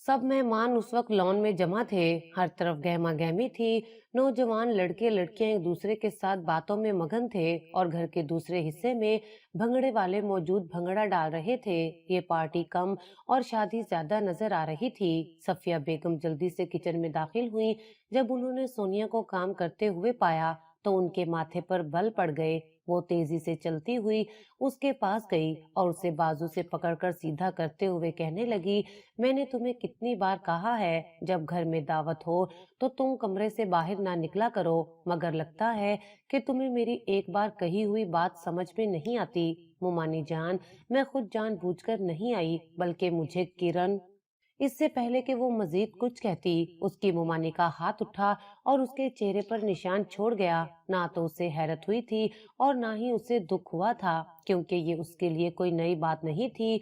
सब मेहमान उस वक्त लॉन में जमा थे। हर तरफ गहमा गहमी थी। नौजवान लड़के लड़कियां एक दूसरे के साथ बातों में मगन थे और घर के दूसरे हिस्से में भंगड़े वाले मौजूद भंगड़ा डाल रहे थे। ये पार्टी कम और शादी ज्यादा नजर आ रही थी। सफिया बेगम जल्दी से किचन में दाखिल हुई। जब उन्होंने सोनिया को काम करते हुए पाया तो उनके माथे पर बल पड़ गए। वो तेजी से चलती हुई उसके पास गई और उसे बाजू से पकड़कर सीधा करते हुए कहने लगी, मैंने तुम्हें कितनी बार कहा है जब घर में दावत हो तो तुम कमरे से बाहर ना निकला करो, मगर लगता है कि तुम्हें मेरी एक बार कही हुई बात समझ में नहीं आती। मुमानी जान, मैं खुद जानबूझकर नहीं आई, बल्कि मुझे किरण। इससे पहले कि वो मजीद कुछ कहती, उसकी मुमानी का हाथ उठा और उसके चेहरे पर निशान छोड़ गया। ना तो उसे हैरत हुई थी और ना ही उसे दुख हुआ था, क्योंकि ये उसके लिए कोई नई बात नहीं थी।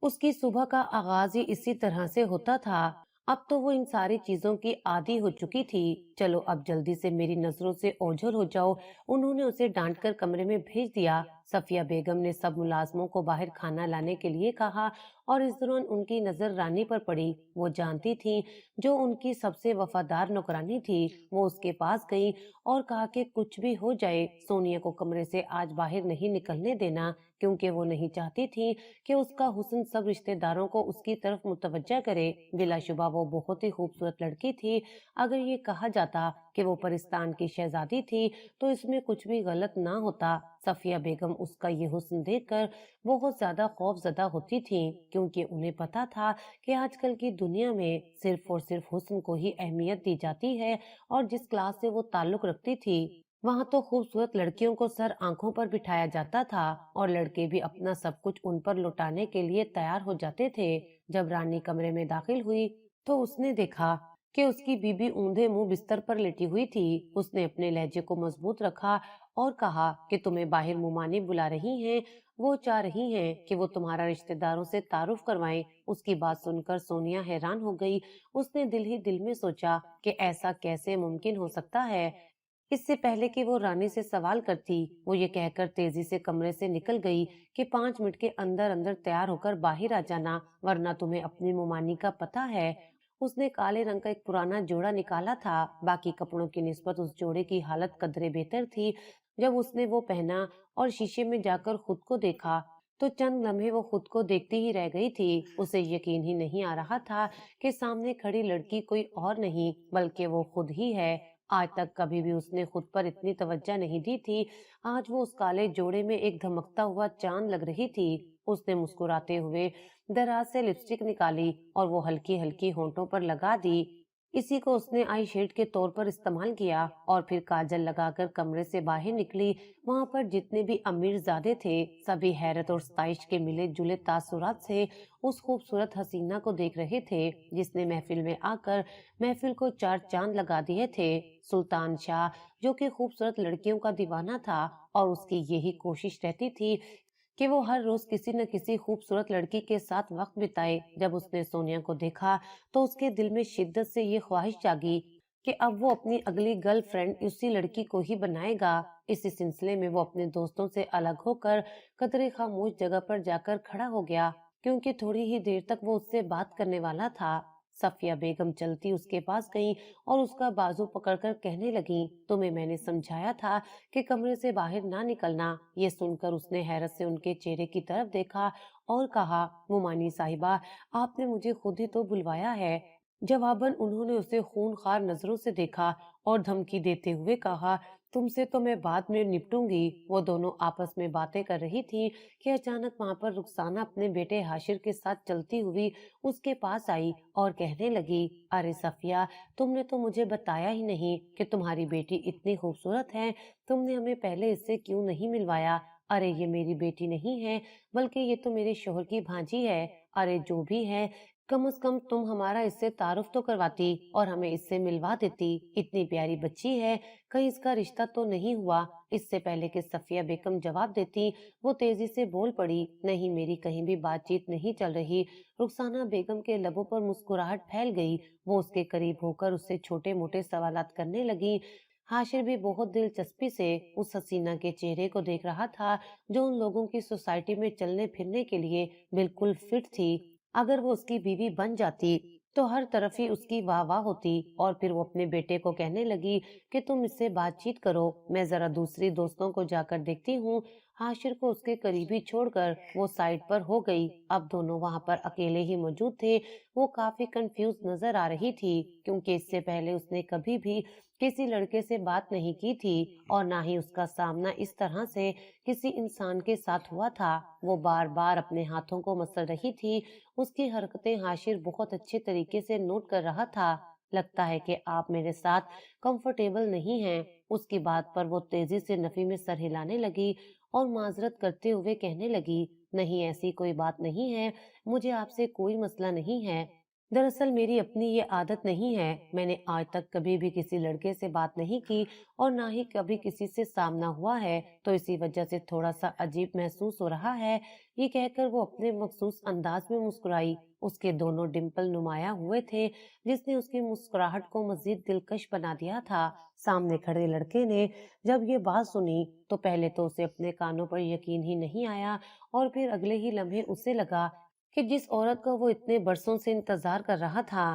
उसकी सुबह का आगाज ही इसी तरह से होता था। अब तो वो इन सारी चीजों की आदी हो चुकी थी। चलो अब जल्दी से मेरी नजरों से ओझल हो जाओ। उन्होंने उसे डांट कर कमरे में भेज दिया। सफिया बेगम ने सब मुलाजमों को बाहर खाना लाने के लिए कहा और इस दौरान उनकी नजर रानी पर पड़ी। वो जानती थी, जो उनकी सबसे वफादार नौकरानी थी। वो उसके पास गई और कहा कि कुछ भी हो जाए, सोनिया को कमरे से आज बाहर नहीं निकलने देना, क्योंकि वो नहीं चाहती थी कि उसका हुस्न सब रिश्तेदारों को उसकी तरफ मुतवज्जा करे। बिलाशुबा वो बहुत ही खूबसूरत लड़की थी। अगर ये कहा जाता कि वो परिस्तान की शहजादी थी तो इसमें कुछ भी गलत ना होता। सफिया बेगम उसका ये हुस्न देखकर बहुत ज्यादा खौफजदा होती थी, क्योंकि उन्हें पता था कि आजकल की दुनिया में सिर्फ और सिर्फ हुस्न को ही अहमियत दी जाती है। और जिस क्लास से वो ताल्लुक रखती थी, वहाँ तो खूबसूरत लड़कियों को सर आंखों पर बिठाया जाता था और लड़के भी अपना सब कुछ उन पर लुटाने के लिए तैयार हो जाते थे। जब रानी कमरे में दाखिल हुई तो उसने देखा कि उसकी बीबी ऊंधे मुंह बिस्तर पर लेटी हुई थी। उसने अपने लहजे को मजबूत रखा और कहा कि तुम्हें बाहर मुमानी बुला रही हैं। वो चाह रही हैं कि वो तुम्हारा रिश्तेदारों से तारुफ करवाएं। उसकी बात सुनकर सोनिया हैरान हो गई। उसने दिल ही दिल में सोचा कि ऐसा कैसे मुमकिन हो सकता है। इससे पहले कि वो रानी से सवाल करती, वो ये कहकर तेजी से कमरे से निकल गई कि 5 मिनट के अंदर अंदर तैयार होकर बाहर आ जाना, वरना तुम्हें अपनी मुमानी का पता है। उसने काले रंग का एक पुराना जोड़ा निकाला था। बाकी कपड़ों की निस्बत उस जोड़े की हालत कदरे बेहतर थी। जब उसने वो पहना और शीशे में जाकर खुद को देखा तो चंद लम्हे वो खुद को देखती ही रह गई थी। उसे यकीन ही नहीं आ रहा था कि सामने खड़ी लड़की कोई और नहीं बल्कि वो खुद ही है। आज तक कभी भी उसने खुद पर इतनी तवज्जो नहीं दी थी। आज वो उस काले जोड़े में एक धमकता हुआ चांद लग रही थी। उसने मुस्कुराते हुए दराज से लिपस्टिक निकाली और वो हल्की हल्की होंठों पर लगा दी। इसी को उसने आई शेड के तौर पर इस्तेमाल किया और फिर काजल लगाकर कमरे से बाहर निकली। वहाँ पर जितने भी अमीरजादे थे, सभी हैरत और सताइश के मिले जुले तासुरात से उस खूबसूरत हसीना को देख रहे थे, जिसने महफिल में आकर महफिल को चार चांद लगा दिए थे। सुल्तान शाह, जो कि खूबसूरत लड़कियों का दीवाना था और उसकी यही कोशिश रहती थी कि वो हर रोज किसी न किसी खूबसूरत लड़की के साथ वक्त बिताए। जब उसने सोनिया को देखा तो उसके दिल में शिद्दत से ये ख्वाहिश जागी कि अब वो अपनी अगली गर्लफ्रेंड उसी लड़की को ही बनाएगा। इसी सिलसिले में वो अपने दोस्तों से अलग होकर कतरे खामोश जगह पर जाकर खड़ा हो गया, क्योंकि थोड़ी ही देर तक वो उससे बात करने वाला था। सफिया बेगम चलती उसके पास गई और उसका बाजू पकड़कर कहने लगी, तुम्हें मैंने समझाया था कि कमरे से बाहर ना निकलना। ये सुनकर उसने हैरत से उनके चेहरे की तरफ देखा और कहा, मुमानी साहिबा, आपने मुझे खुद ही तो बुलवाया है। जवाबन उन्होंने उसे खूनखार नजरों से देखा और धमकी देते हुए कहा, तुमसे तो मैं बाद में निपटूंगी। वो दोनों आपस में बातें कर रही थी कि अचानक वहां पर रुखसाना अपने बेटे हाशिर के साथ चलती हुई उसके पास आई और कहने लगी, अरे सफिया, तुमने तो मुझे बताया ही नहीं कि तुम्हारी बेटी इतनी खूबसूरत है। तुमने हमें पहले इससे क्यों नहीं मिलवाया? अरे ये मेरी बेटी नहीं है, बल्कि ये तो मेरे शोहर की भांजी है। अरे जो भी है, कम से कम तुम हमारा इससे तारुफ तो करवाती और हमें इससे मिलवा देती। इतनी प्यारी बच्ची है, कहीं इसका रिश्ता तो नहीं हुआ? इससे पहले कि सफिया बेगम जवाब देती, वो तेजी से बोल पड़ी, नहीं, मेरी कहीं भी बातचीत नहीं चल रही। रुखसाना बेगम के लबों पर मुस्कुराहट फैल गई। वो उसके करीब होकर उससे छोटे मोटे सवालात करने लगी। हाशिर भी बहुत दिलचस्पी से उस हसीना के चेहरे को देख रहा था, जो उन लोगों की सोसाइटी में चलने फिरने के लिए बिल्कुल फिट थी। अगर वो उसकी बीवी बन जाती तो हर तरफ ही उसकी वाह वाह होती और फिर वो अपने बेटे को कहने लगी कि तुम इससे बातचीत करो, मैं जरा दूसरी दोस्तों को जाकर देखती हूँ। हाशिर को उसके करीबी छोड़कर वो साइड पर हो गई। अब दोनों वहां पर अकेले ही मौजूद थे। वो काफी कंफ्यूज नजर आ रही थी क्योंकि इससे पहले उसने कभी भी किसी लड़के से बात नहीं की थी और ना ही उसका सामना इस तरह से किसी इंसान के साथ हुआ था। वो बार बार अपने हाथों को मसल रही थी। उसकी हरकतें हाशिर बहुत अच्छे तरीके से नोट कर रहा था। लगता है कि आप मेरे साथ कंफर्टेबल नहीं हैं। उसकी बात पर वो तेजी से नफी में सर हिलाने लगी और माजरत करते हुए कहने लगी, नहीं ऐसी कोई बात नहीं है, मुझे आपसे कोई मसला नहीं है। दरअसल मेरी अपनी ये आदत नहीं है। मैंने आज तक कभी भी किसी लड़के से बात नहीं की और ना ही कभी किसी से सामना हुआ है, तो इसी वजह से थोड़ा सा अजीब महसूस हो रहा है। ये कहकर वो अपने मखसूस अंदाज में मुस्कुराई। उसके दोनों डिंपल नुमाया हुए थे जिसने उसकी मुस्कुराहट को मजीद दिलकश बना दिया था। सामने खड़े लड़के ने जब ये बात सुनी तो पहले तो उसे अपने कानों पर यकीन ही नहीं आया और फिर अगले ही लम्हे उसे लगा कि जिस औरत का वो इतने बरसों से इंतजार कर रहा था,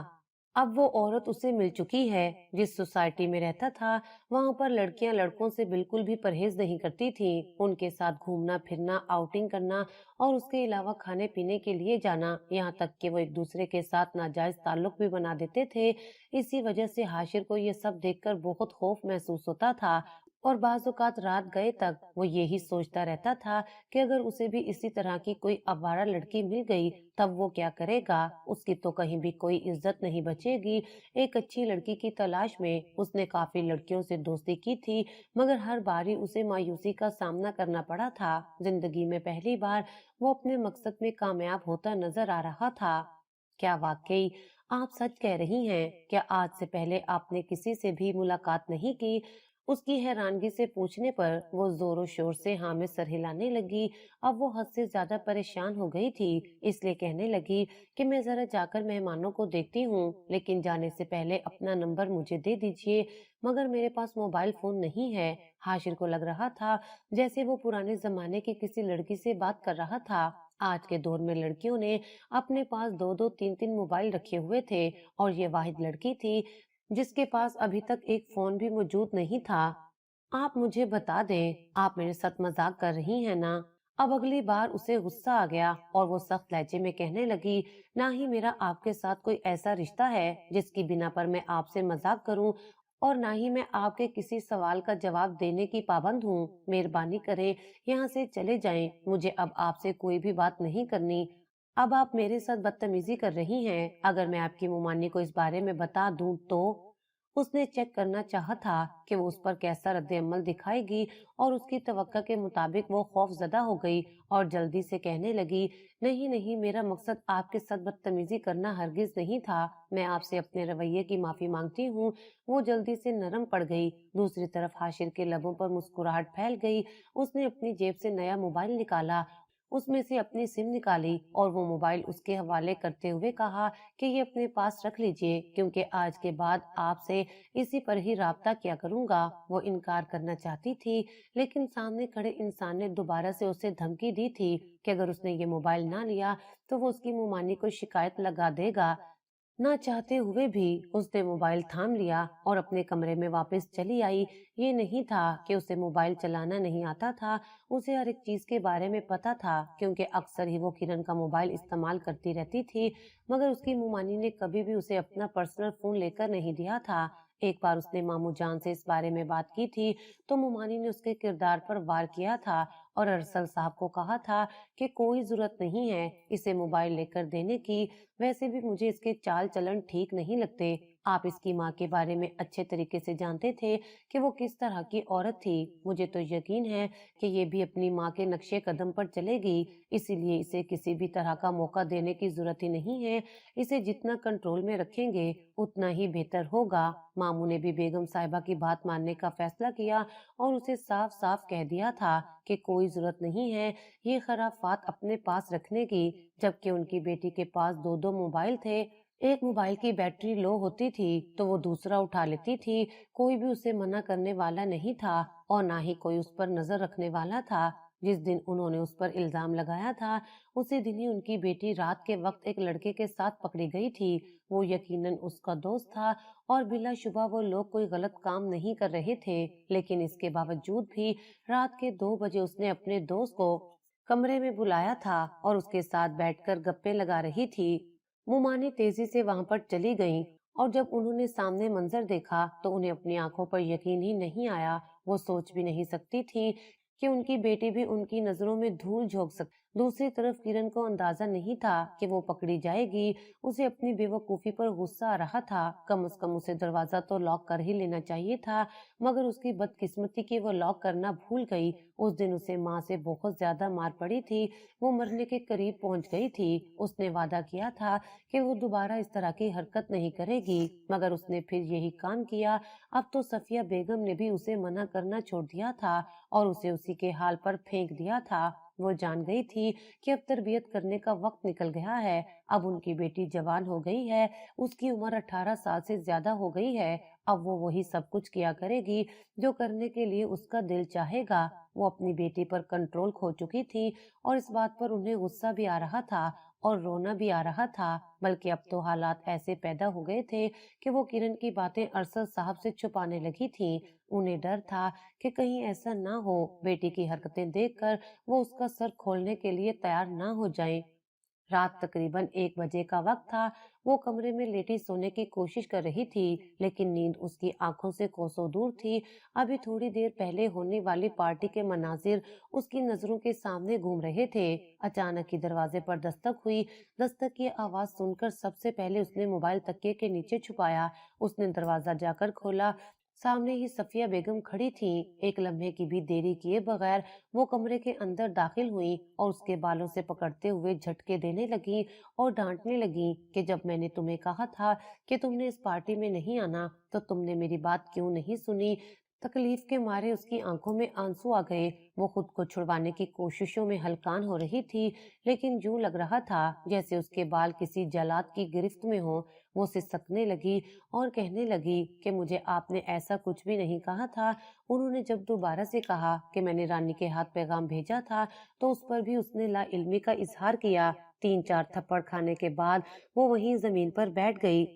अब वो औरत उसे मिल चुकी है। जिस सोसाइटी में रहता था वहां पर लड़कियां लड़कों से बिल्कुल भी परहेज नहीं करती थी। उनके साथ घूमना फिरना, आउटिंग करना और उसके अलावा खाने पीने के लिए जाना, यहाँ तक कि वो एक दूसरे के साथ नाजायज ताल्लुक भी बना देते थे। इसी वजह से हाशिर को ये सब देखकर बहुत खौफ महसूस होता था और बाज़ औक़ात रात गए तक वो यही सोचता रहता था कि अगर उसे भी इसी तरह की कोई आवारा लड़की मिल गई तब वो क्या करेगा। उसकी तो कहीं भी कोई इज्जत नहीं बचेगी। एक अच्छी लड़की की तलाश में उसने काफी लड़कियों से दोस्ती की थी, मगर हर बार ही उसे मायूसी का सामना करना पड़ा था। जिंदगी में पहली बार वो अपने मकसद में कामयाब होता नजर आ रहा था। क्या वाकई आप सच कह रही हैं? क्या आज से पहले आपने किसी से भी मुलाकात नहीं की? उसकी हैरानगी से पूछने पर वो जोरों शोर से हाँ में सर हिलाने लगी। अब वो हद से ज्यादा परेशान हो गई थी, इसलिए कहने लगी कि मैं जरा जाकर मेहमानों को देखती हूँ, लेकिन जाने से पहले अपना नंबर मुझे दे दीजिए। मगर मेरे पास मोबाइल फोन नहीं है। हाशिर को लग रहा था जैसे वो पुराने जमाने की किसी लड़की से बात कर रहा था। आज के दौर में लड़कियों ने अपने पास दो दो तीन तीन मोबाइल रखे हुए थे और ये वाहिद लड़की थी जिसके पास अभी तक एक फोन भी मौजूद नहीं था। आप मुझे बता दें, आप मेरे साथ मजाक कर रही हैं ना? अब अगली बार उसे गुस्सा आ गया और वो सख्त लहजे में कहने लगी, ना ही मेरा आपके साथ कोई ऐसा रिश्ता है जिसकी बिना पर मैं आपसे मजाक करूं और ना ही मैं आपके किसी सवाल का जवाब देने की पाबंद हूँ। मेहरबानी करें, यहाँ से चले जाएं। मुझे अब आपसे कोई भी बात नहीं करनी। अब आप मेरे साथ बदतमीजी कर रही हैं। अगर मैं आपकी मुमानी को इस बारे में बता दूं तो उसने चेक करना चाहा था कि वो उस पर कैसा रद्द अमल दिखाएगी और उसकी तवक्का के मुताबिक वो खौफजदा हो गई और जल्दी से कहने लगी, नहीं नहीं, मेरा मकसद आपके साथ बदतमीजी करना हरगिज नहीं था। मैं आपसे अपने रवैये की माफी मांगती हूँ। वो जल्दी से नरम पड़ गई। दूसरी तरफ हाशिर के लबों पर मुस्कुराहट फैल गई। उसने अपनी जेब से नया मोबाइल निकाला, उसमें से अपनी सिम निकाली और वो मोबाइल उसके हवाले करते हुए कहा कि ये अपने पास रख लीजिए, क्योंकि आज के बाद आपसे इसी पर ही राब्ता किया करूंगा। वो इनकार करना चाहती थी, लेकिन सामने खड़े इंसान ने दोबारा से उसे धमकी दी थी कि अगर उसने ये मोबाइल ना लिया तो वो उसकी मुमानी को शिकायत लगा देगा। ना चाहते हुए भी उसने मोबाइल थाम लिया और अपने कमरे में वापस चली आई। ये नहीं था कि उसे मोबाइल चलाना नहीं आता था, उसे हर एक चीज के बारे में पता था, क्योंकि अक्सर ही वो किरण का मोबाइल इस्तेमाल करती रहती थी। मगर उसकी मुमानी ने कभी भी उसे अपना पर्सनल फोन लेकर नहीं दिया था। एक बार उसने मामू जान से इस बारे में बात की थी तो मुमानी ने उसके किरदार पर वार किया था और अरसल साहब को कहा था कि कोई जरूरत नहीं है इसे मोबाइल लेकर देने की। वैसे भी मुझे इसके चाल चलन ठीक नहीं लगते। आप इसकी माँ के बारे में अच्छे तरीके से जानते थे कि वो किस तरह की औरत थी। मुझे तो यकीन है कि ये भी अपनी माँ के नक्शे कदम पर चलेगी, इसीलिए इसे किसी भी तरह का मौका देने की जरूरत ही नहीं है। इसे जितना कंट्रोल में रखेंगे उतना ही बेहतर होगा। मामू ने भी बेगम साहिबा की बात मानने का फैसला किया और उसे साफ साफ कह दिया था कि कोई जरूरत नहीं है ये खराफात अपने पास रखने की, जबकि उनकी बेटी के पास दो दो मोबाइल थे। एक मोबाइल की बैटरी लो होती थी तो वो दूसरा उठा लेती थी। कोई भी उसे मना करने वाला नहीं था और ना ही कोई उस पर नजर रखने वाला था। जिस दिन उन्होंने उस पर इल्जाम लगाया था, उसी दिन ही उनकी बेटी रात के वक्त एक लड़के के साथ पकड़ी गई थी। वो यकीनन उसका दोस्त था और बिलाशुबा वो लोग कोई गलत काम नहीं कर रहे थे, लेकिन इसके बावजूद भी रात के 2 बजे उसने अपने दोस्त को कमरे में बुलाया था और उसके साथ बैठकर गप्पे लगा रही थी। मुमानी तेजी से वहां पर चली गईं और जब उन्होंने सामने मंजर देखा तो उन्हें अपनी आंखों पर यकीन ही नहीं आया। वो सोच भी नहीं सकती थी कि उनकी बेटी भी उनकी नजरों में धूल झोंक सकती। दूसरी तरफ किरण को अंदाजा नहीं था कि वो पकड़ी जाएगी। उसे अपनी बेवकूफी पर गुस्सा आ रहा था। कम से कम उसे दरवाजा तो लॉक कर ही लेना चाहिए था, मगर उसकी बदकिस्मती कि वो लॉक करना भूल गई। उस दिन उसे माँ से बहुत ज्यादा मार पड़ी थी। वो मरने के करीब पहुंच गई थी। उसने वादा किया था कि वो दोबारा इस तरह की हरकत नहीं करेगी, मगर उसने फिर यही काम किया। अब तो सफिया बेगम ने भी उसे मना करना छोड़ दिया था और उसे उसी के हाल पर फेंक दिया था। वो जान गई थी कि अब तरबियत करने का वक्त निकल गया है। अब उनकी बेटी जवान हो गई है, उसकी उम्र 18 साल से ज्यादा हो गई है। अब वो वही सब कुछ किया करेगी जो करने के लिए उसका दिल चाहेगा। वो अपनी बेटी पर कंट्रोल खो चुकी थी और इस बात पर उन्हें गुस्सा भी आ रहा था और रोना भी आ रहा था। बल्कि अब तो हालात ऐसे पैदा हो गए थे कि वो किरण की बातें अरशद साहब से छुपाने लगी थी। उन्हें डर था कि कहीं ऐसा ना हो बेटी की हरकतें देखकर वो उसका सर खोलने के लिए तैयार ना हो जाएं। रात तकरीबन 1 बजे का वक्त था। वो कमरे में लेटी सोने की कोशिश कर रही थी, लेकिन नींद उसकी आंखों से कोसों दूर थी। अभी थोड़ी देर पहले होने वाली पार्टी के मनाजिर उसकी नजरों के सामने घूम रहे थे। अचानक ही दरवाजे पर दस्तक हुई। दस्तक की आवाज सुनकर सबसे पहले उसने मोबाइल तकिए के नीचे छुपाया। उसने दरवाजा जाकर खोला। सामने ही सफिया बेगम खड़ी थी। एक लम्हे की भी देरी किए बगैर वो कमरे के अंदर दाखिल हुई और उसके बालों से पकड़ते हुए झटके देने लगी और डांटने लगी कि जब मैंने तुम्हें कहा था कि तुमने इस पार्टी में नहीं आना तो तुमने मेरी बात क्यों नहीं सुनी। तकलीफ के मारे उसकी आंखों में आंसू आ गए। वो खुद को छुड़वाने की कोशिशों में हलकान हो रही थी, लेकिन यूं लग रहा था जैसे उसके बाल किसी जलाद की गिरफ्त में हो। वो सिसकने लगी और कहने लगी कि मुझे आपने ऐसा कुछ भी नहीं कहा था। उन्होंने जब दोबारा से कहा कि मैंने रानी के हाथ पैगाम भेजा था तो उस पर भी उसने लाइल्मी का इजहार किया। 3-4 थप्पड़ खाने के बाद वो वहीं जमीन पर बैठ गई।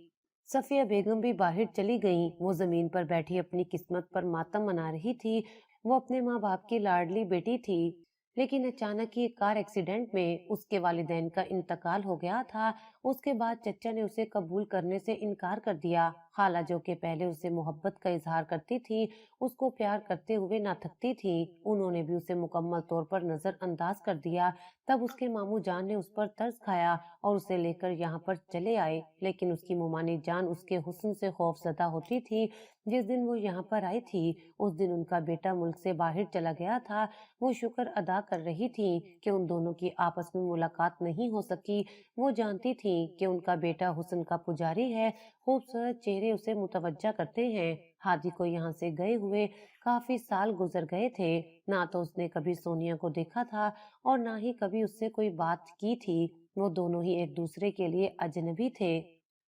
सफिया बेगम भी बाहर चली गईं। वो जमीन पर बैठी अपनी किस्मत पर मातम मना रही थी। वो अपने माँ बाप की लाडली बेटी थी, लेकिन अचानक ही एक कार एक्सीडेंट में उसके वालिदैन का इंतकाल हो गया था। उसके बाद चचा ने उसे कबूल करने से इनकार कर दिया। खाला जो कि पहले उसे मोहब्बत का इजहार करती थी, उसको प्यार करते हुए ना थकती थी, उन्होंने भी उसे मुकम्मल तौर पर नजरअंदाज कर दिया। तब उसके मामू जान ने उस पर तरस खाया और उसे लेकर यहाँ पर चले आए, लेकिन उसकी मुमानी जान उसके हुस्न से खौफजदा होती थी। जिस दिन वो यहाँ पर आई थी उस दिन उनका बेटा मुल्क से बाहर चला गया था। वो शुक्र अदा कर रही थी कि उन दोनों की आपस में मुलाकात नहीं हो सकी। वो जानती थी कि उनका बेटा हुस्न का पुजारी है। खूबसूरत चेहरे उसे मुतवज्जा करते हैं। हादी को यहाँ से गए हुए काफी साल गुजर गए थे। ना तो उसने कभी सोनिया को देखा था और ना ही कभी उससे कोई बात की थी। वो दोनों ही एक दूसरे के लिए अजनबी थे।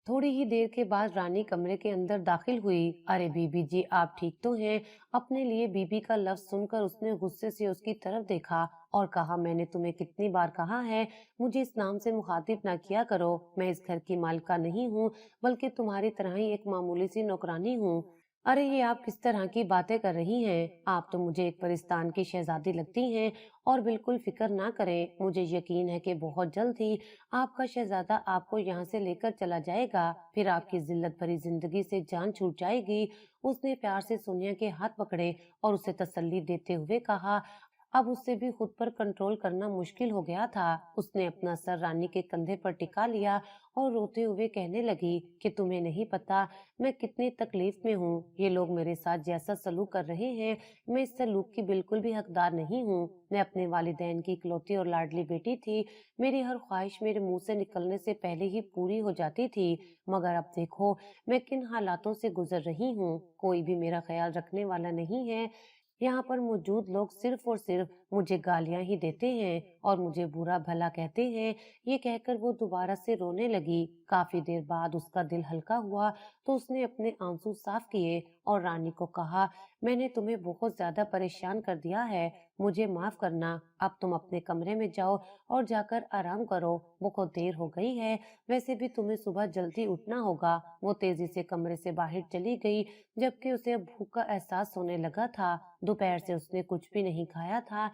थोड़ी ही देर के बाद रानी कमरे के अंदर दाखिल हुई। अरे बीबी जी, आप ठीक तो हैं? अपने लिए बीबी का लफ्ज सुनकर उसने गुस्से से उसकी तरफ देखा और कहा, मैंने तुम्हें कितनी बार कहा है मुझे इस नाम से मुखातिब ना किया करो। मैं इस घर की मालिका नहीं हूँ, बल्कि तुम्हारी तरह ही एक मामूली सी नौकरानी हूँ। अरे ये आप किस तरह की बातें कर रही हैं? आप तो मुझे एक परिस्तान की शहजादी लगती हैं। और बिल्कुल फिक्र ना करें, मुझे यकीन है कि बहुत जल्द ही आपका शहजादा आपको यहाँ से लेकर चला जाएगा। फिर आपकी जिल्लत भरी जिंदगी से जान छूट जाएगी। उसने प्यार से सोनिया के हाथ पकड़े और उसे तसल्ली देते हुए कहा। अब उससे भी खुद पर कंट्रोल करना मुश्किल हो गया था। उसने अपना सर रानी के कंधे पर टिका लिया और रोते हुए कहने लगी कि तुम्हें नहीं पता मैं कितनी तकलीफ में हूँ। ये लोग मेरे साथ जैसा सलूक कर रहे हैं, मैं इस सलूक की बिल्कुल भी हकदार नहीं हूँ। मैं अपने वालिदैन की इकलौती और लाडली बेटी थी। मेरी हर ख्वाहिश मेरे मुंह से निकलने से पहले ही पूरी हो जाती थी, मगर अब देखो मैं किन हालातों से गुजर रही हूँ। कोई भी मेरा ख्याल रखने वाला नहीं है। यहाँ पर मौजूद लोग सिर्फ और सिर्फ मुझे गालियां ही देते हैं और मुझे बुरा भला कहते हैं। ये कहकर वो दोबारा से रोने लगी। काफी देर बाद उसका दिल हल्का हुआ तो उसने अपने आंसू साफ किए और रानी को कहा, मैंने तुम्हें बहुत ज्यादा परेशान कर दिया है। मुझे माफ करना, अब तुम अपने कमरे में जाओ और जाकर आराम करो, बहुत देर हो गई है, वैसे भी तुम्हें सुबह जल्दी उठना होगा। वो तेजी से कमरे से बाहर चली गई, जबकि उसे अब भूख का एहसास होने लगा था। दोपहर से उसने कुछ भी नहीं खाया था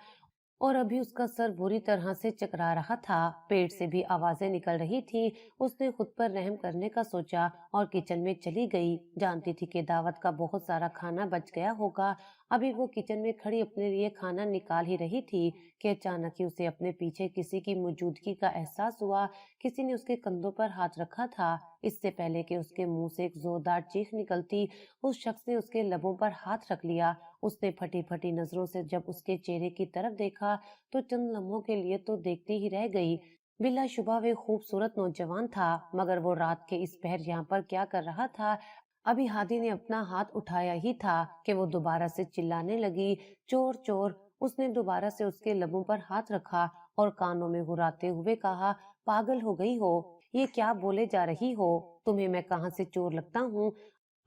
और अभी उसका सर बुरी तरह से चकरा रहा था, पेट से भी आवाजें निकल रही थी। उसने खुद पर रहम करने का सोचा और किचन में चली गई। जानती थी कि दावत का बहुत सारा खाना बच गया होगा। अभी वो किचन में खड़ी अपने लिए खाना निकाल ही रही थी कि अचानक ही उसे अपने पीछे किसी की मौजूदगी का एहसास हुआ। किसी ने उसके कंधों पर हाथ रखा था। इससे पहले कि उसके मुंह से एक जोरदार चीख निकलती, उस शख्स ने उसके लबों पर हाथ रख लिया। उसने फटी फटी नजरों से जब उसके चेहरे की तरफ देखा तो चंद लम्हों के लिए तो देखती ही रह गई। बिलाशुबा वे खूबसूरत नौजवान था, मगर वो रात के इस पहर यहाँ पर क्या कर रहा था? अभी हादी ने अपना हाथ उठाया ही था कि वो दोबारा से चिल्लाने लगी, चोर चोर। उसने दोबारा से उसके लबों पर हाथ रखा और कानों में घुराते हुए कहा, पागल हो गई हो? ये क्या बोले जा रही हो? तुम्हें मैं कहाँ से चोर लगता हूँ?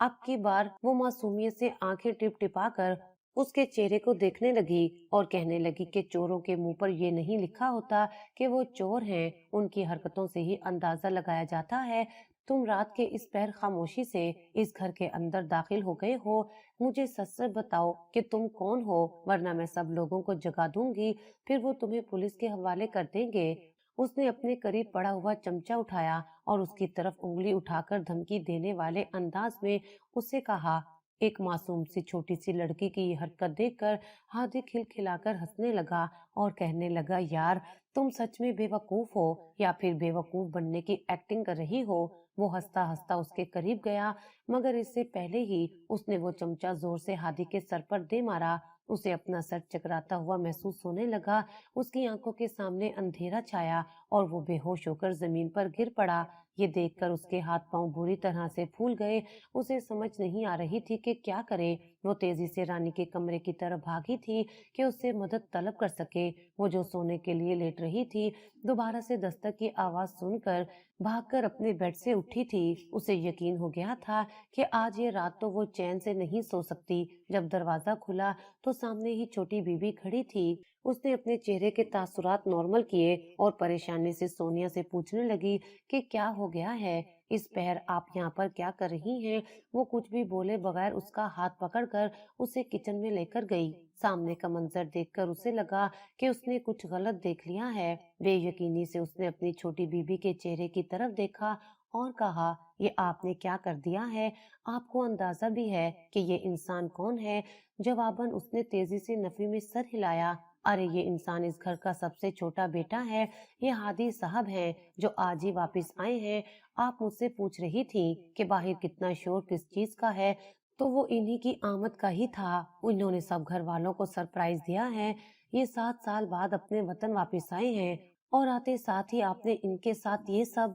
अब की बार वो मासूमियत से आंखें टिपटिपा कर उसके चेहरे को देखने लगी और कहने लगी कि चोरों के मुंह पर ये नहीं लिखा होता कि वो चोर हैं, उनकी हरकतों से ही अंदाजा लगाया जाता है। तुम रात के इस पहर खामोशी से इस घर के अंदर दाखिल हो गए हो। मुझे सच सच बताओ कि तुम कौन हो, वरना मैं सब लोगों को जगा दूंगी, फिर वो तुम्हें पुलिस के हवाले कर देंगे। उसने अपने करीब पड़ा हुआ चमचा उठाया और उसकी तरफ उंगली उठाकर धमकी देने वाले अंदाज में उससे कहा। एक मासूम सी छोटी सी लड़की की ये हरकत देखकर हादी खिलखिलाकर हंसने लगा और कहने लगा, यार तुम सच में बेवकूफ हो या फिर बेवकूफ बनने की एक्टिंग कर रही हो? वो हंसता हंसता उसके करीब गया, मगर इससे पहले ही उसने वो चमचा जोर से हादी के सर पर दे मारा। उसे अपना सर चकराता हुआ महसूस होने लगा। उसकी आंखों के सामने अंधेरा छाया और वो बेहोश होकर जमीन पर गिर पड़ा। ये देखकर उसके हाथ पांव बुरी तरह से फूल गए। उसे समझ नहीं आ रही थी कि क्या करे। वो तेजी से रानी के कमरे की तरफ भागी थी कि उससे मदद तलब कर सके। वो जो सोने के लिए लेट रही थी, दोबारा से दस्तक की आवाज सुनकर भागकर अपने बेड से उठी थी। उसे यकीन हो गया था कि आज ये रात तो वो चैन से नहीं सो सकती। जब दरवाजा खुला तो सामने ही छोटी बीबी खड़ी थी। उसने अपने चेहरे के तासुरात नॉर्मल किए और परेशानी से सोनिया से पूछने लगी कि क्या हो गया है, इस पहर आप यहाँ पर क्या कर रही हैं? वो कुछ भी बोले बगैर उसका हाथ पकड़कर उसे किचन में लेकर गई। सामने का मंजर देखकर उसे लगा कि उसने कुछ गलत देख लिया है। बेयकीनी से उसने अपनी छोटी बीबी के चेहरे की तरफ देखा और कहा, ये आपने क्या कर दिया है? आपको अंदाजा भी है कि ये इंसान कौन है? जवाबन उसने तेजी से नफी में सर हिलाया। अरे ये इंसान इस घर का सबसे छोटा बेटा है। ये हादी साहब हैं जो आज ही वापस आए हैं। आप मुझसे पूछ रही थी कि बाहर कितना शोर किस चीज का है, तो वो इन्हीं की आमद का ही था। उन्होंने सब घर वालों को सरप्राइज दिया है। ये 7 साल बाद अपने वतन वापस आए हैं और आते साथ ही आपने इनके साथ ये सब।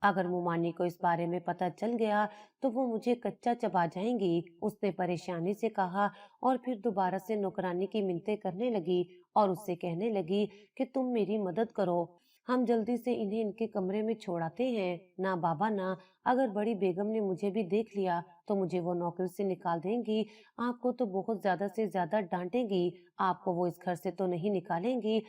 अगर मुमानी को इस बारे में पता चल गया तो वो मुझे कच्चा चबा जाएंगी, उसने परेशानी से कहा और फिर दोबारा से नौकरानी की मिन्नतें करने लगी और उससे कहने लगी कि तुम मेरी मदद करो, हम जल्दी से इन्हें इनके कमरे में छोड़ाते हैं। ना बाबा ना, अगर बड़ी बेगम ने मुझे भी देख लिया तो मुझे वो नौकरी से निकाल देंगी। आपको तो बहुत ज्यादा से ज्यादा डांटेंगी, आपको वो इस घर से तो नहीं निकालेंगी।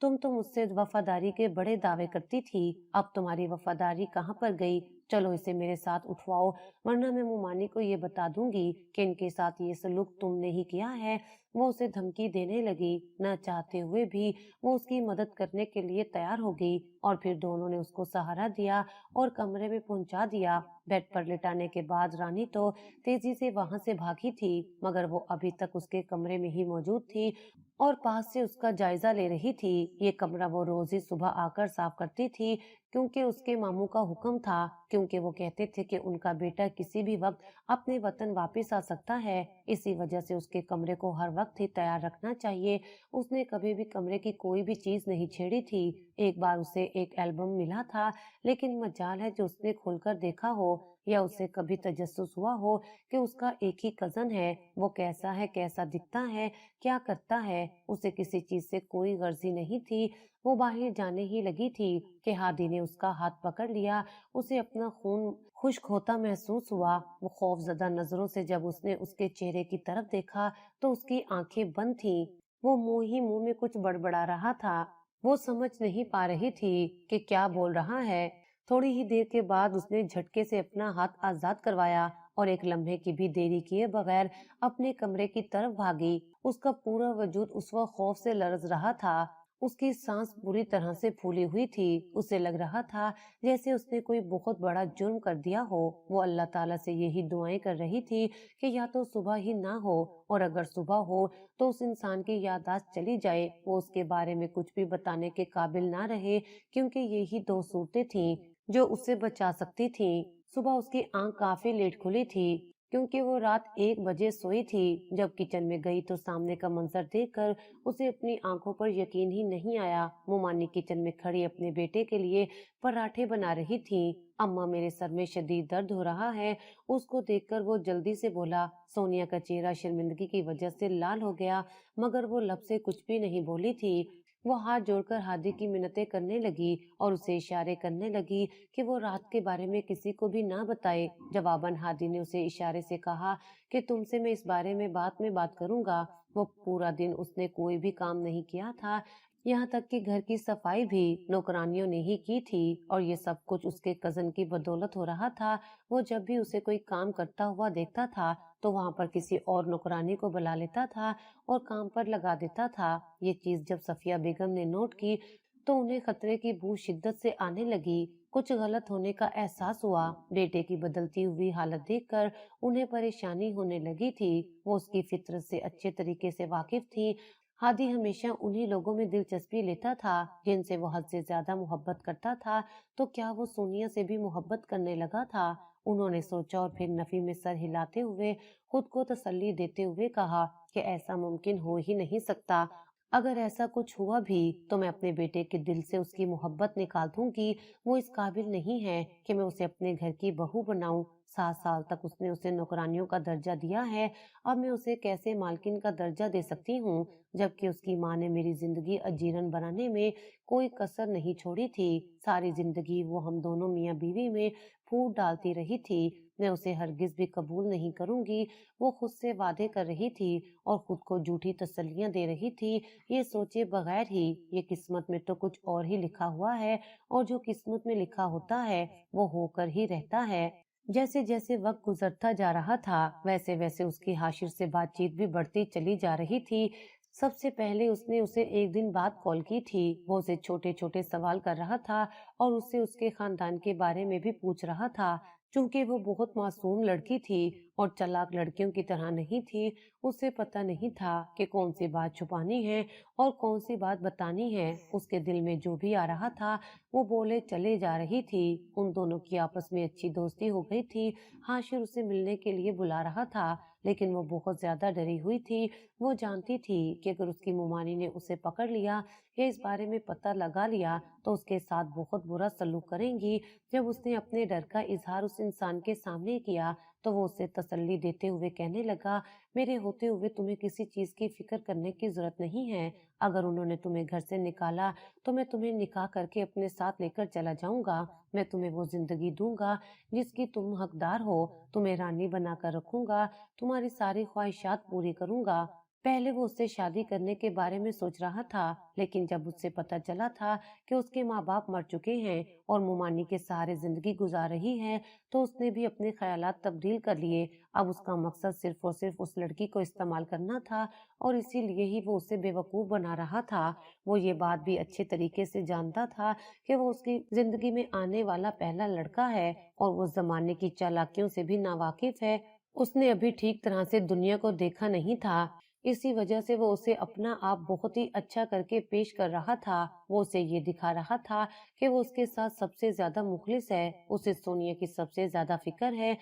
तुम तो मुझसे वफादारी के बड़े दावे करती थी, अब तुम्हारी वफादारी कहाँ पर गई? चलो इसे मेरे साथ उठवाओ, वरना मैं मुमानी को ये बता दूंगी कि इनके साथ ये सलूक तुमने ही किया है। वो उसे धमकी देने लगी। न चाहते हुए भी वो उसकी मदद करने के लिए तैयार हो गई और फिर दोनों ने उसको सहारा दिया और कमरे में पहुंचा दिया। बेड पर लिटाने के बाद रानी तो तेजी से वहां से भागी थी, मगर वो अभी तक उसके कमरे में ही मौजूद थी और पास से उसका जायजा ले रही थी। ये कमरा वो रोज ही सुबह आकर साफ करती थी, क्योंकि उसके मामू का हुक्म था, क्योंकि वो कहते थे कि उनका बेटा किसी भी वक्त अपने वतन वापस आ सकता है। इसी वजह से उसके कमरे को हर वक्त ही तैयार रखना चाहिए। उसने कभी भी कमरे की कोई भी चीज नहीं छेड़ी थी। एक बार उसे एक एल्बम मिला था, लेकिन मजाल है जो उसने खोलकर देखा हो या उसे कभी तजस्सुस हुआ हो कि उसका एक ही कजन है, वो कैसा है, कैसा दिखता है, क्या करता है। उसे किसी चीज से कोई गर्जी नहीं थी। वो बाहर जाने ही लगी थी कि हादी ने उसका हाथ पकड़ लिया। उसे अपना खून खुश्क होता महसूस हुआ। वो खौफजदा नजरों से जब उसने उसके चेहरे की तरफ देखा तो उसकी आंखें बंद थीं। वो मुंह ही मुंह में कुछ बड़बड़ा रहा था। वो समझ नहीं पा रही थी कि क्या बोल रहा है। थोड़ी ही देर के बाद उसने झटके से अपना हाथ आजाद करवाया और एक लम्हे की भी देरी किए बगैर अपने कमरे की तरफ भागी। उसका पूरा वजूद उस वक्त खौफ से लरज रहा था। उसकी सांस पूरी तरह से फूली हुई थी। उसे लग रहा था जैसे उसने कोई बहुत बड़ा जुर्म कर दिया हो। वो अल्लाह ताला से यही दुआएं कर रही थी कि या तो सुबह ही ना हो, और अगर सुबह हो तो उस इंसान की याददाश्त चली जाए, वो उसके बारे में कुछ भी बताने के काबिल ना रहे, क्योंकि यही दो सूरतें थीं जो उसे बचा सकती थीं। सुबह उसकी आंख काफी लेट खुली थी, क्योंकि वो रात 1 बजे सोई थी। जब किचन में गई तो सामने का मंजर देखकर उसे अपनी आंखों पर यकीन ही नहीं आया। मोमानी किचन में खड़ी अपने बेटे के लिए पराठे बना रही थी। अम्मा, मेरे सर में शदीद दर्द हो रहा है। उसको देखकर वो जल्दी से बोला। सोनिया का चेहरा शर्मिंदगी की वजह से लाल हो गया, मगर वो लब से कुछ भी नहीं बोली थी। वो हाथ जोड़कर हादी की मिन्नतें करने लगी और उसे इशारे करने लगी कि वो रात के बारे में किसी को भी ना बताए। जवाबन हादी ने उसे इशारे से कहा कि तुमसे मैं इस बारे में बात करूंगा। वो पूरा दिन उसने कोई भी काम नहीं किया था, यहाँ तक कि घर की सफाई भी नौकरानियों ने ही की थी, और ये सब कुछ उसके कजन की बदौलत हो रहा था। वो जब भी उसे कोई काम करता हुआ देखता था तो वहां पर किसी और नौकरानी को बुला लेता था और काम पर लगा देता था। ये चीज जब सफिया बेगम ने नोट की तो उन्हें खतरे की बू शिद्दत से आने लगी। कुछ गलत होने का एहसास हुआ। बेटे की बदलती हुई हालत देखकर उन्हें परेशानी होने लगी थी। वो उसकी फितरत से अच्छे तरीके से वाकिफ थी। हादी हमेशा उन्हीं लोगों में दिलचस्पी लेता था जिनसे वो हद से ज्यादा मोहब्बत करता था। तो क्या वो सोनिया से भी मोहब्बत करने लगा था? उन्होंने सोचा और फिर नफी में सर हिलाते हुए खुद को तसल्ली देते हुए कहा कि ऐसा मुमकिन हो ही नहीं सकता। अगर ऐसा कुछ हुआ भी तो मैं अपने बेटे के दिल से उसकी मोहब्बत निकाल दूंगी। वो इस काबिल नहीं है कि मैं उसे अपने घर की बहू बनाऊं। 7 साल तक उसने उसे नौकरानियों का दर्जा दिया है, अब मैं उसे कैसे मालकिन का दर्जा दे सकती हूँ, जबकि उसकी माँ ने मेरी जिंदगी अजीरन बनाने में कोई कसर नहीं छोड़ी थी। सारी जिंदगी वो हम दोनों मियाँ बीवी में फूट डालती रही थी। मैं उसे हरगिज भी कबूल नहीं करूंगी। वो खुद से वादे कर रही थी और खुद को झूठी तसल्लियां दे रही थी, ये सोचे बगैर ही ये किस्मत में तो कुछ और ही लिखा हुआ है, और जो किस्मत में लिखा होता है वो होकर ही रहता है। जैसे जैसे वक्त गुजरता जा रहा था वैसे वैसे उसकी हाशिर से बातचीत भी बढ़ती चली जा रही थी। सबसे पहले उसने उसे एक दिन बाद कॉल की थी। वो उसे छोटे छोटे सवाल कर रहा था और उससे उसके खानदान के बारे में भी पूछ रहा था। चूंकि वो बहुत मासूम लड़की थी और चालाक लड़कियों की तरह नहीं थी, उसे पता नहीं था कि कौन सी बात छुपानी है और कौन सी बात बतानी है। उसके दिल में जो भी आ रहा था वो बोले चले जा रही थी। उन दोनों की आपस में अच्छी दोस्ती हो गई थी। हाशिर उसे मिलने के लिए बुला रहा था, लेकिन वो बहुत ज्यादा डरी हुई थी। वो जानती थी कि अगर उसकी मुमानी ने उसे पकड़ लिया या इस बारे में पता लगा लिया तो उसके साथ बहुत बुरा सलूक करेंगी। जब उसने अपने डर का इजहार उस इंसान के सामने किया तो वो उसे तसल्ली देते हुए कहने लगा, मेरे होते हुए तुम्हें किसी चीज की फिक्र करने की जरूरत नहीं है। अगर उन्होंने तुम्हें घर से निकाला तो मैं तुम्हें निकाह करके अपने साथ लेकर चला जाऊंगा। मैं तुम्हें वो जिंदगी दूंगा जिसकी तुम हकदार हो। तुम्हें रानी बनाकर रखूंगा। तुम्हारी सारी ख्वाहिशात पूरी करूंगा। पहले वो उससे शादी करने के बारे में सोच रहा था, लेकिन जब उससे पता चला था कि उसके माँ बाप मर चुके हैं और मुमानी के सहारे जिंदगी गुजार रही है, तो उसने भी अपने ख्यालात तब्दील कर लिए। अब उसका मकसद सिर्फ और सिर्फ उस लड़की को इस्तेमाल करना था, और इसीलिए ही वो उसे बेवकूफ बना रहा था। वो ये बात भी अच्छे तरीके से जानता था कि वो उसकी जिंदगी में आने वाला पहला लड़का है और वो जमाने की चालाकियों से भी नावाकिफ है। उसने अभी ठीक तरह से दुनिया को देखा नहीं था। इसी वजह से वो उसे अपना आप बहुत ही अच्छा करके पेश कर रहा था। वो उसे ये दिखा रहा था कि वो उसके साथ सबसे ज्यादा मुखलिस है। उसे सोनिया की सबसे ज्यादा फिक्र है।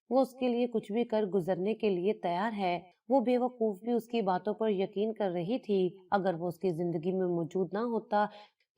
वो उसके लिए कुछ भी कर गुजरने के लिए तैयार है। वो बेवकूफ भी उसकी बातों पर यकीन कर रही थी। अगर वो उसकी जिंदगी में मौजूद ना होता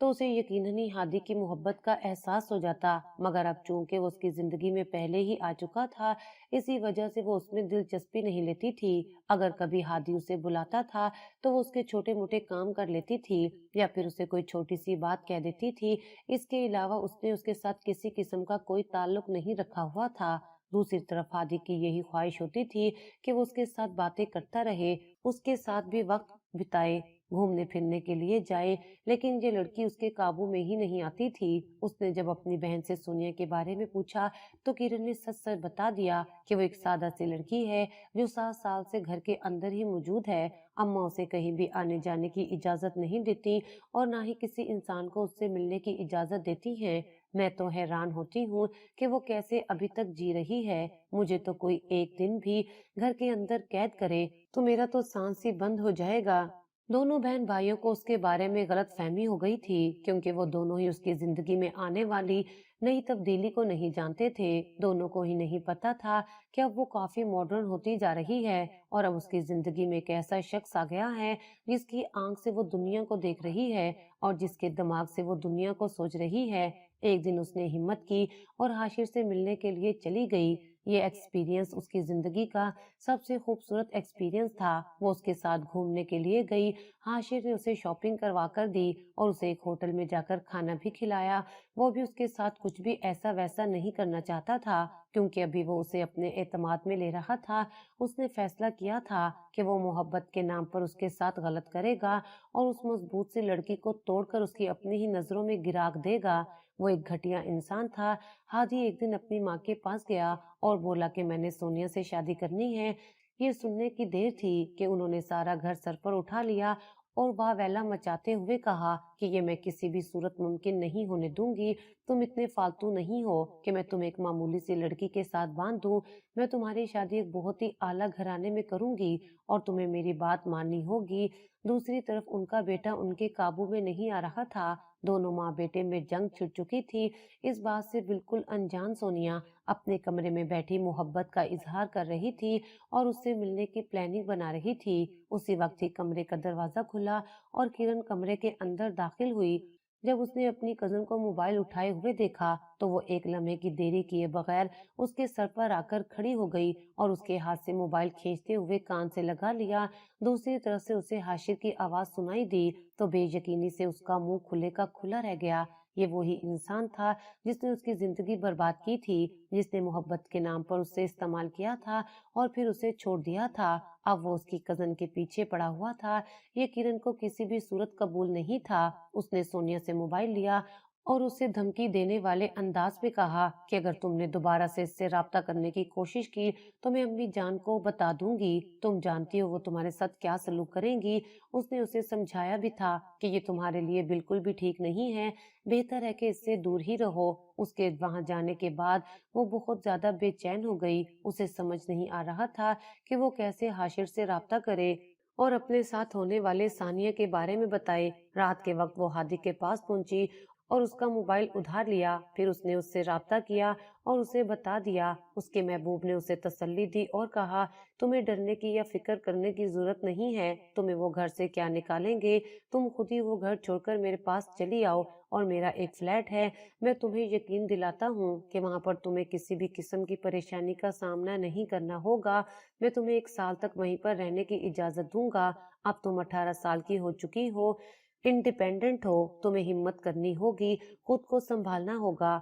तो उसे यकीनन ही हादी की मोहब्बत का एहसास हो जाता, मगर अब चूंकि वो उसकी जिंदगी में पहले ही आ चुका था, इसी वजह से वो उसमें दिलचस्पी नहीं लेती थी। अगर कभी हादी उसे बुलाता था तो वो उसके छोटे मोटे काम कर लेती थी या फिर उसे कोई छोटी सी बात कह देती थी। इसके अलावा उसने उसके साथ किसी किस्म का कोई ताल्लुक नहीं रखा हुआ था। दूसरी तरफ हादी की यही ख्वाहिश होती थी कि वो उसके साथ बातें करता रहे, उसके साथ भी वक्त बिताए। घूमने फिरने के लिए जाए, लेकिन ये लड़की उसके काबू में ही नहीं आती थी। उसने जब अपनी बहन से सोनिया के बारे में पूछा तो किरण ने सच सच बता दिया कि वो एक सादा सी लड़की है जो 7 साल से घर के अंदर ही मौजूद है। अम्मा उसे कहीं भी आने जाने की इजाजत नहीं देती और ना ही किसी इंसान को उससे मिलने की इजाजत देती हैं। मैं तो हैरान होती हूँ कि वो कैसे अभी तक जी रही है। मुझे तो कोई एक दिन भी घर के अंदर कैद करे तो मेरा तो सांस ही बंद हो जाएगा। दोनों बहन भाइयों को उसके बारे में गलत फहमी हो गई थी, क्योंकि वो दोनों ही उसकी जिंदगी में आने वाली नई तब्दीली को नहीं जानते थे। दोनों को ही नहीं पता था कि अब वो काफी मॉडर्न होती जा रही है और अब उसकी जिंदगी में एक ऐसा शख्स आ गया है जिसकी आंख से वो दुनिया को देख रही है और जिसके दिमाग से वो दुनिया को सोच रही है। एक दिन उसने हिम्मत की और हाशिर से मिलने के लिए चली गई। ये एक्सपीरियंस उसकी जिंदगी का सबसे खूबसूरत एक्सपीरियंस था। वो उसके साथ घूमने के लिए गई। हाशिर ने उसे शॉपिंग करवा कर दी और उसे एक होटल में जाकर खाना भी खिलाया। वो भी उसके साथ कुछ भी ऐसा वैसा नहीं करना चाहता था, क्योंकि अभी वो उसे अपने एतमाद में ले रहा था। उसने फैसला किया था कि वो मोहब्बत के नाम पर उसके साथ गलत करेगा और उस मजबूत सी लड़की को तोड़कर उसकी अपनी ही नजरों में गिरा देगा। वो एक घटिया इंसान था। हादी एक दिन अपनी माँ के पास गया और बोला कि मैंने सोनिया से शादी करनी है। ये सुनने की देर थी कि उन्होंने सारा घर सर पर उठा लिया और वाह वेला मचाते हुए कहा कि ये मैं किसी भी सूरत मुमकिन नहीं होने दूंगी। तुम इतने फालतू नहीं हो कि मैं तुम्हें एक मामूली सी लड़की के साथ बांध दूं। मैं तुम्हारी शादी एक बहुत ही आला घराने में करूंगी और तुम्हें मेरी बात माननी होगी। दूसरी तरफ उनका बेटा उनके काबू में नहीं आ रहा था। दोनों माँ बेटे में जंग छिड़ चुकी थी। इस बात से बिल्कुल अनजान सोनिया अपने कमरे में बैठी मोहब्बत का इजहार कर रही थी और उससे मिलने की प्लानिंग बना रही थी। उसी वक्त ही कमरे का दरवाजा खुला और किरण कमरे के अंदर दाखिल हुई। जब उसने अपनी कजन को मोबाइल उठाए हुए देखा तो वो एक लम्हे की देरी किए बगैर उसके सर पर आकर खड़ी हो गई और उसके हाथ से मोबाइल खींचते हुए कान से लगा लिया। दूसरी तरफ से उसे हाशिर की आवाज सुनाई दी तो बेयकीनी से उसका मुंह खुले का खुला रह गया। ये वही इंसान था जिसने उसकी जिंदगी बर्बाद की थी, जिसने मोहब्बत के नाम पर उससे इस्तेमाल किया था और फिर उसे छोड़ दिया था। अब वो उसकी कजन के पीछे पड़ा हुआ था। ये किरण को किसी भी सूरत कबूल नहीं था। उसने सोनिया से मोबाइल लिया और उसे धमकी देने वाले अंदाज में कहा कि अगर तुमने दोबारा से इससे राब्ता करने की कोशिश की तो मैं अम्मी जान को बता दूंगी। तुम जानती हो वो तुम्हारे साथ क्या सलूक करेंगी। उसने उसे समझाया भी था कि ये तुम्हारे लिए बिल्कुल भी ठीक नहीं है, बेहतर है कि इससे दूर ही रहो। उसके वहां जाने के बाद वो बहुत ज्यादा बेचैन हो गई। उसे समझ नहीं आ रहा था कि वो कैसे हाशिर से राब्ता करे और अपने साथ होने वाले सानिया के बारे में बताए। रात के वक्त वो हादी के पास पहुंची और उसका मोबाइल उधार लिया। फिर उसने उससे राब्ता किया और उसे बता दिया। उसके महबूब ने उसे तसल्ली दी और कहा, तुम्हें डरने की या फिक्र करने की जरूरत नहीं है। तुम्हें वो घर से क्या निकालेंगे, तुम खुद ही वो घर छोड़कर मेरे पास चली आओ और मेरा एक फ्लैट है। मैं तुम्हें यकीन दिलाता हूँ कि वहाँ पर तुम्हें किसी भी किस्म की परेशानी का सामना नहीं करना होगा। मैं तुम्हें 1 साल तक वहीं पर रहने की इजाजत दूंगा। अब तुम 18 साल की हो चुकी हो, इंडिपेंडेंट हो, तुम्हें हिम्मत करनी होगी, खुद को संभालना होगा।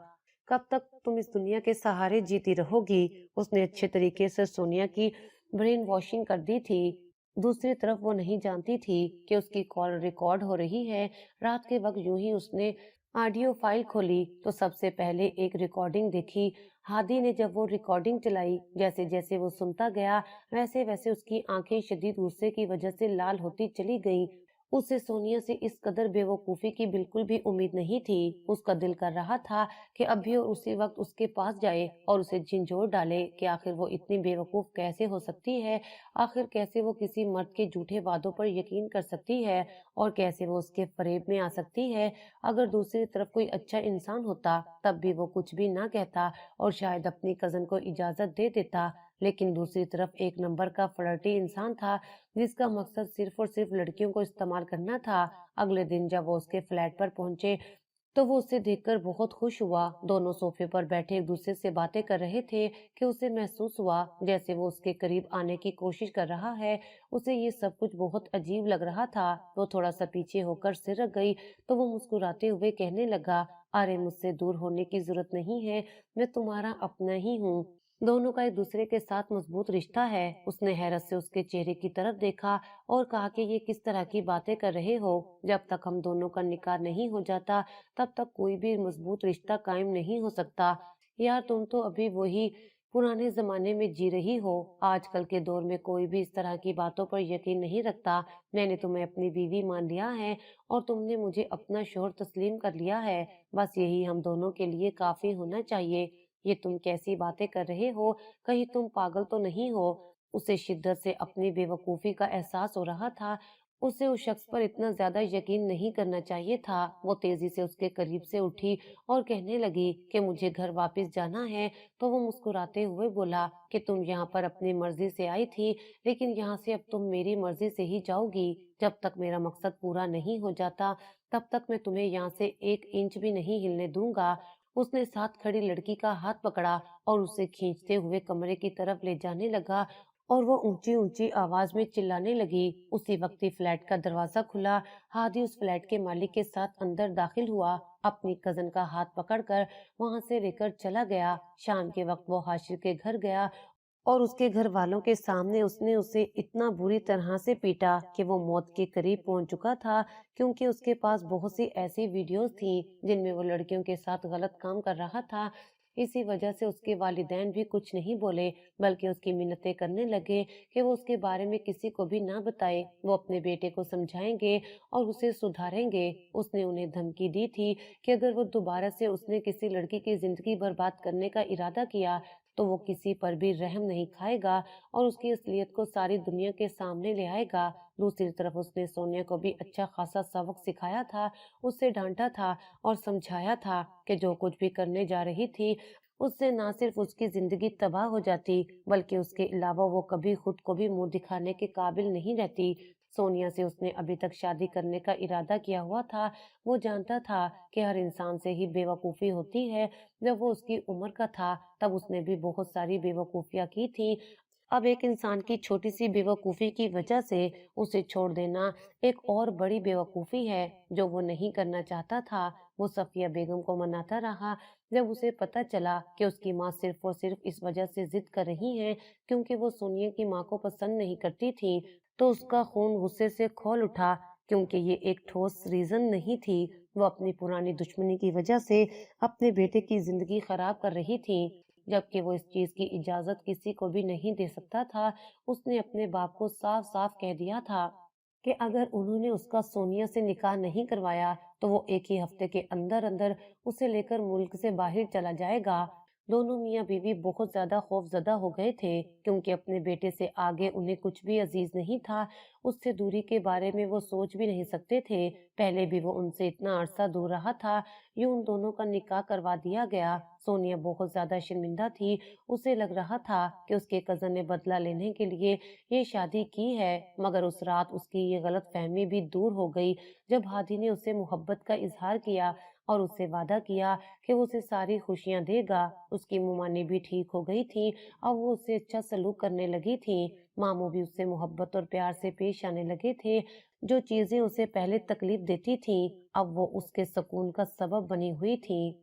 कब तक तुम इस दुनिया के सहारे जीती रहोगी। उसने अच्छे तरीके से सोनिया की ब्रेन वॉशिंग कर दी थी। दूसरी तरफ वो नहीं जानती थी कि उसकी कॉल रिकॉर्ड हो रही है। रात के वक्त यूं ही उसने ऑडियो फाइल खोली तो सबसे पहले एक रिकॉर्डिंग देखी। हादी ने जब वो रिकॉर्डिंग चलाई, जैसे जैसे वो सुनता गया वैसे वैसे उसकी आंखें शदीद गुस्से की वजह से लाल होती चली गईं। उसे सोनिया से इस कदर बेवकूफी की बिल्कुल भी उम्मीद नहीं थी। उसका दिल कर रहा था कि अभी और उसी वक्त उसके पास जाए और उसे झिंझोर डाले कि आखिर वो इतनी बेवकूफ कैसे हो सकती है। आखिर कैसे वो किसी मर्द के झूठे वादों पर यकीन कर सकती है और कैसे वो उसके फरेब में आ सकती है। अगर दूसरी तरफ कोई अच्छा इंसान होता तब भी वो कुछ भी ना कहता और शायद अपनी कजन को इजाजत दे देता। लेकिन दूसरी तरफ एक नंबर का फ्लर्टी इंसान था जिसका मकसद सिर्फ और सिर्फ लड़कियों को इस्तेमाल करना था। अगले दिन जब वो उसके फ्लैट पर पहुंचे तो वो उसे देखकर बहुत खुश हुआ। दोनों सोफे पर बैठे एक दूसरे से बातें कर रहे थे कि उसे महसूस हुआ जैसे वो उसके करीब आने की कोशिश कर रहा है। उसे ये सब कुछ बहुत अजीब लग रहा था। वो थोड़ा सा पीछे होकर सिर रख गई तो वो मुस्कुराते हुए कहने लगा, अरे मुझसे दूर होने की जरूरत नहीं है, मैं तुम्हारा अपना ही हूँ। दोनों का एक दूसरे के साथ मजबूत रिश्ता है। उसने हैरत से उसके चेहरे की तरफ देखा और कहा कि ये किस तरह की बातें कर रहे हो। जब तक हम दोनों का निकाह नहीं हो जाता तब तक कोई भी मजबूत रिश्ता कायम नहीं हो सकता। यार तुम तो अभी वही पुराने जमाने में जी रही हो। आजकल के दौर में कोई भी इस तरह की बातों पर यकीन नहीं रखता। मैंने तुम्हें अपनी बीवी मान लिया है और तुमने मुझे अपना शौहर तस्लीम कर लिया है। बस यही हम दोनों के लिए काफी होना चाहिए। ये तुम कैसी बातें कर रहे हो? कहीं तुम पागल तो नहीं हो? उसे शिद्दत से अपनी बेवकूफी का एहसास हो रहा था। उसे उस शख्स पर इतना ज्यादा यकीन नहीं करना चाहिए था। वो तेजी से उसके करीब से उठी और कहने लगी कि मुझे घर वापस जाना है। तो वो मुस्कुराते हुए बोला कि तुम यहाँ पर अपनी मर्जी से आई थी, लेकिन यहाँ से अब तुम मेरी मर्जी से ही जाओगी। जब तक मेरा मकसद पूरा नहीं हो जाता तब तक मैं तुम्हें यहाँ से 1 इंच भी नहीं हिलने दूंगा। उसने साथ खड़ी लड़की का हाथ पकड़ा और उसे खींचते हुए कमरे की तरफ ले जाने लगा और वो ऊंची ऊंची आवाज में चिल्लाने लगी। उसी वक्त ही फ्लैट का दरवाजा खुला। हादी उस फ्लैट के मालिक के साथ अंदर दाखिल हुआ। अपनी कजन का हाथ पकड़कर वहां से लेकर चला गया। शाम के वक्त वो हाशिर के घर गया और उसके घर वालों के सामने उसने उसे इतना बुरी तरह से पीटा कि वो मौत के करीब पहुंच चुका था, क्योंकि उसके पास बहुत सी ऐसी वीडियोस थी जिनमें वो लड़कियों के साथ गलत काम कर रहा था। इसी वजह से उसके वालिदैन भी कुछ नहीं बोले, बल्कि उसकी मिन्नतें करने लगे कि वो उसके बारे में किसी को भी ना बताए। वो अपने बेटे को समझाएंगे और उसे सुधारेंगे। उसने उन्हें धमकी दी थी कि अगर वो दोबारा से उसने किसी लड़की की जिंदगी बर्बाद करने का इरादा किया तो वो किसी पर भी रहम नहीं खाएगा और उसकी असलियत को सारी दुनिया के सामने ले आएगा। दूसरी तरफ उसने सोनिया को भी अच्छा खासा सबक सिखाया था। उससे डांटा था और समझाया था कि जो कुछ भी करने जा रही थी उससे ना सिर्फ उसकी जिंदगी तबाह हो जाती, बल्कि उसके अलावा वो कभी खुद को भी मुंह दिखाने के काबिल नहीं रहती। सोनिया से उसने अभी तक शादी करने का इरादा किया हुआ था। वो जानता था कि हर इंसान से ही बेवकूफ़ी होती है। जब वो उसकी उम्र का था तब उसने भी बहुत सारी बेवकूफ़ियाँ की थी। अब एक इंसान की छोटी सी बेवकूफ़ी की वजह से उसे छोड़ देना एक और बड़ी बेवकूफ़ी है, जो वो नहीं करना चाहता था। वो सफिया बेगम को मनाता रहा। जब उसे पता चला कि उसकी माँ सिर्फ और सिर्फ इस वजह से जिद कर रही है क्योंकि वो सोनिया की माँ को पसंद नहीं करती थी, तो उसका खून गुस्से से खौल उठा। क्योंकि ये एक ठोस रीजन नहीं थी, वो अपनी पुरानी दुश्मनी की वजह से अपने बेटे की जिंदगी खराब कर रही थी, जबकि वो इस चीज की इजाजत किसी को भी नहीं दे सकता था। उसने अपने बाप को साफ साफ कह दिया था कि अगर उन्होंने उसका सोनिया से निकाह नहीं करवाया तो वो एक ही हफ्ते के अंदर अंदर उसे लेकर मुल्क से बाहर चला जाएगा। दोनों मियाँ बीवी बहुत ज्यादा खौफजदा हो गए थे, क्योंकि अपने बेटे से आगे उन्हें कुछ भी अजीज नहीं था। उससे दूरी के बारे में वो सोच भी नहीं सकते थे। पहले भी वो उनसे इतना अरसा दूर रहा था। यूं उन दोनों का निकाह करवा दिया गया। सोनिया बहुत ज्यादा शर्मिंदा थी। उसे लग रहा था कि उसके कजन ने बदला लेने के लिए ये शादी की है, मगर उस रात उसकी ये गलत फहमी भी दूर हो गई जब हादी ने उसे मोहब्बत का इजहार किया और उससे वादा किया कि वो उसे सारी खुशियां देगा। उसकी मुमानी भी ठीक हो गई थी। अब वो उससे अच्छा सलूक करने लगी थी। मामू भी उससे मोहब्बत और प्यार से पेश आने लगे थे। जो चीजें उसे पहले तकलीफ देती थी अब वो उसके सुकून का सबब बनी हुई थी।